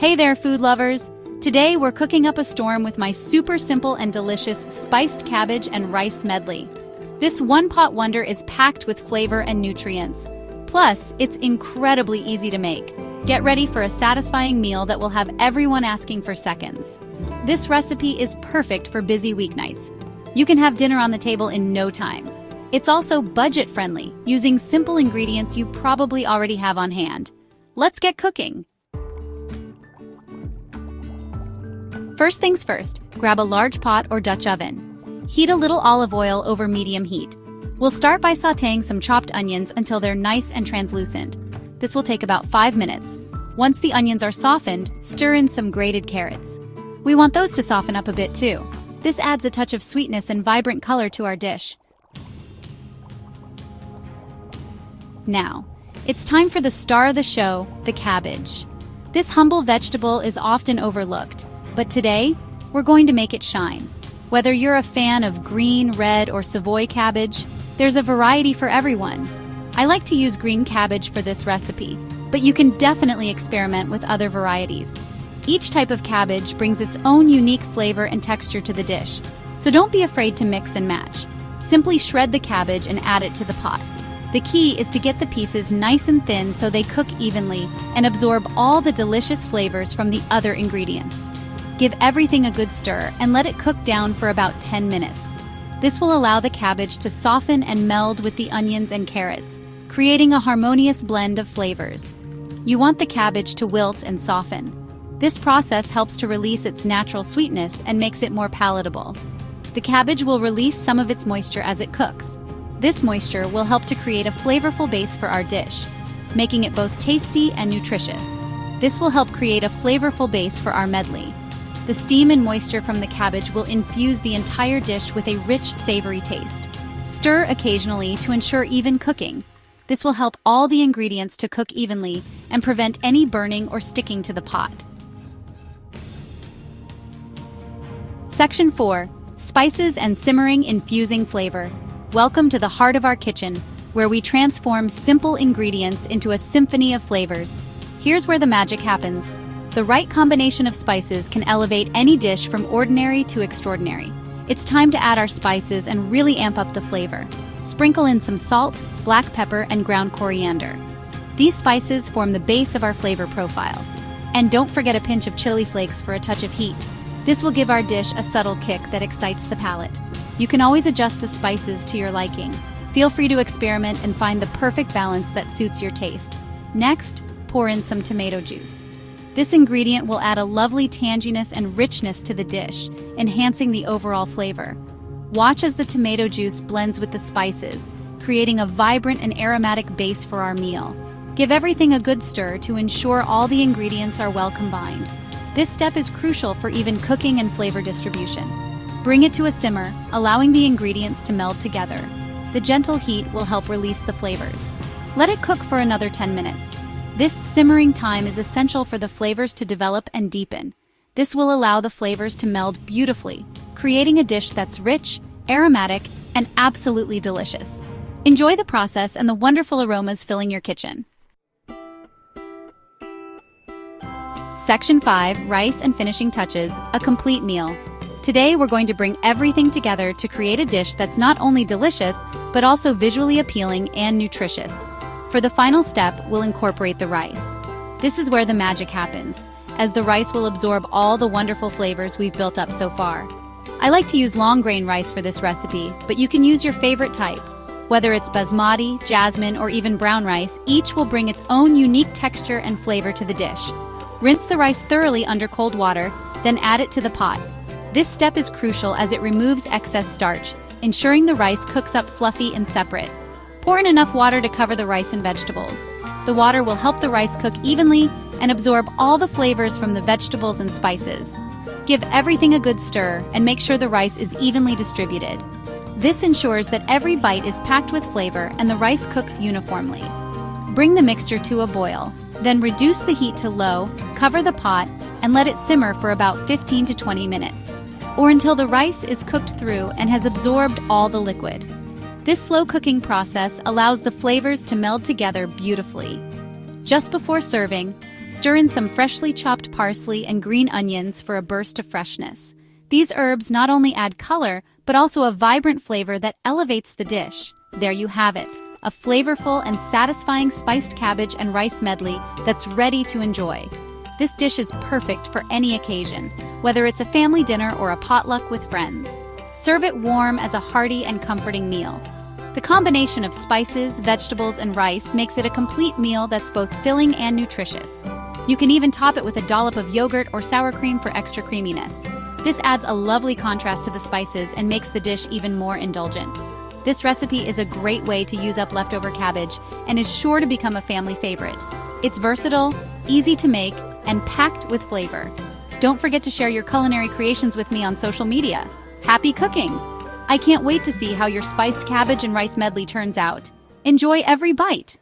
Hey there, food lovers! Today we're cooking up a storm with my super simple and delicious spiced cabbage and rice medley. This one-pot wonder is packed with flavor and nutrients. Plus, it's incredibly easy to make. Get ready for a satisfying meal that will have everyone asking for seconds. This recipe is perfect for busy weeknights. You can have dinner on the table in no time. It's also budget-friendly, using simple ingredients you probably already have on hand. Let's get cooking! First things first, grab a large pot or Dutch oven. Heat a little olive oil over medium heat. We'll start by sautéing some chopped onions until they're nice and translucent. This will take about 5 minutes. Once the onions are softened, stir in some grated carrots. We want those to soften up a bit too. This adds a touch of sweetness and vibrant color to our dish. Now, it's time for the star of the show, the cabbage. This humble vegetable is often overlooked. But today, we're going to make it shine. Whether you're a fan of green, red, or Savoy cabbage, there's a variety for everyone. I like to use green cabbage for this recipe, but you can definitely experiment with other varieties. Each type of cabbage brings its own unique flavor and texture to the dish, so don't be afraid to mix and match. Simply shred the cabbage and add it to the pot. The key is to get the pieces nice and thin so they cook evenly and absorb all the delicious flavors from the other ingredients. Give everything a good stir and let it cook down for about 10 minutes. This will allow the cabbage to soften and meld with the onions and carrots, creating a harmonious blend of flavors. You want the cabbage to wilt and soften. This process helps to release its natural sweetness and makes it more palatable. The cabbage will release some of its moisture as it cooks. This moisture will help to create a flavorful base for our dish, making it both tasty and nutritious. This will help create a flavorful base for our medley. The steam and moisture from the cabbage will infuse the entire dish with a rich, savory taste. Stir occasionally to ensure even cooking. This will help all the ingredients to cook evenly and prevent any burning or sticking to the pot. Section 4. Spices and simmering infusing flavor. Welcome to the heart of our kitchen, where we transform simple ingredients into a symphony of flavors. Here's where the magic happens. The right combination of spices can elevate any dish from ordinary to extraordinary. It's time to add our spices and really amp up the flavor. Sprinkle in some salt, black pepper, and ground coriander. These spices form the base of our flavor profile. And don't forget a pinch of chili flakes for a touch of heat. This will give our dish a subtle kick that excites the palate. You can always adjust the spices to your liking. Feel free to experiment and find the perfect balance that suits your taste. Next, pour in some tomato juice. This ingredient will add a lovely tanginess and richness to the dish, enhancing the overall flavor. Watch as the tomato juice blends with the spices, creating a vibrant and aromatic base for our meal. Give everything a good stir to ensure all the ingredients are well combined. This step is crucial for even cooking and flavor distribution. Bring it to a simmer, allowing the ingredients to meld together. The gentle heat will help release the flavors. Let it cook for another 10 minutes. This simmering time is essential for the flavors to develop and deepen. This will allow the flavors to meld beautifully, creating a dish that's rich, aromatic, and absolutely delicious. Enjoy the process and the wonderful aromas filling your kitchen. Section 5, Rice and Finishing Touches, a complete meal. Today we're going to bring everything together to create a dish that's not only delicious, but also visually appealing and nutritious. For the final step, we'll incorporate the rice. This is where the magic happens, as the rice will absorb all the wonderful flavors we've built up so far. I like to use long grain rice for this recipe, but you can use your favorite type. Whether it's basmati, jasmine, or even brown rice, each will bring its own unique texture and flavor to the dish. Rinse the rice thoroughly under cold water, then add it to the pot. This step is crucial as it removes excess starch, ensuring the rice cooks up fluffy and separate. Pour in enough water to cover the rice and vegetables. The water will help the rice cook evenly and absorb all the flavors from the vegetables and spices. Give everything a good stir and make sure the rice is evenly distributed. This ensures that every bite is packed with flavor and the rice cooks uniformly. Bring the mixture to a boil, then reduce the heat to low, cover the pot, and let it simmer for about 15 to 20 minutes, or until the rice is cooked through and has absorbed all the liquid. This slow cooking process allows the flavors to meld together beautifully. Just before serving, Stir in some freshly chopped parsley and green onions for a burst of freshness. These herbs not only add color, but also a vibrant flavor that elevates the dish. There you have it, a flavorful and satisfying spiced cabbage and rice medley that's ready to enjoy. This dish is perfect for any occasion, whether it's a family dinner or a potluck with friends. Serve it warm as a hearty and comforting meal. The combination of spices, vegetables, and rice makes it a complete meal that's both filling and nutritious. You can even top it with a dollop of yogurt or sour cream for extra creaminess. This adds a lovely contrast to the spices and makes the dish even more indulgent. This recipe is a great way to use up leftover cabbage and is sure to become a family favorite. It's versatile, easy to make, and packed with flavor. Don't forget to share your culinary creations with me on social media. Happy cooking! I can't wait to see how your spiced cabbage and rice medley turns out. Enjoy every bite!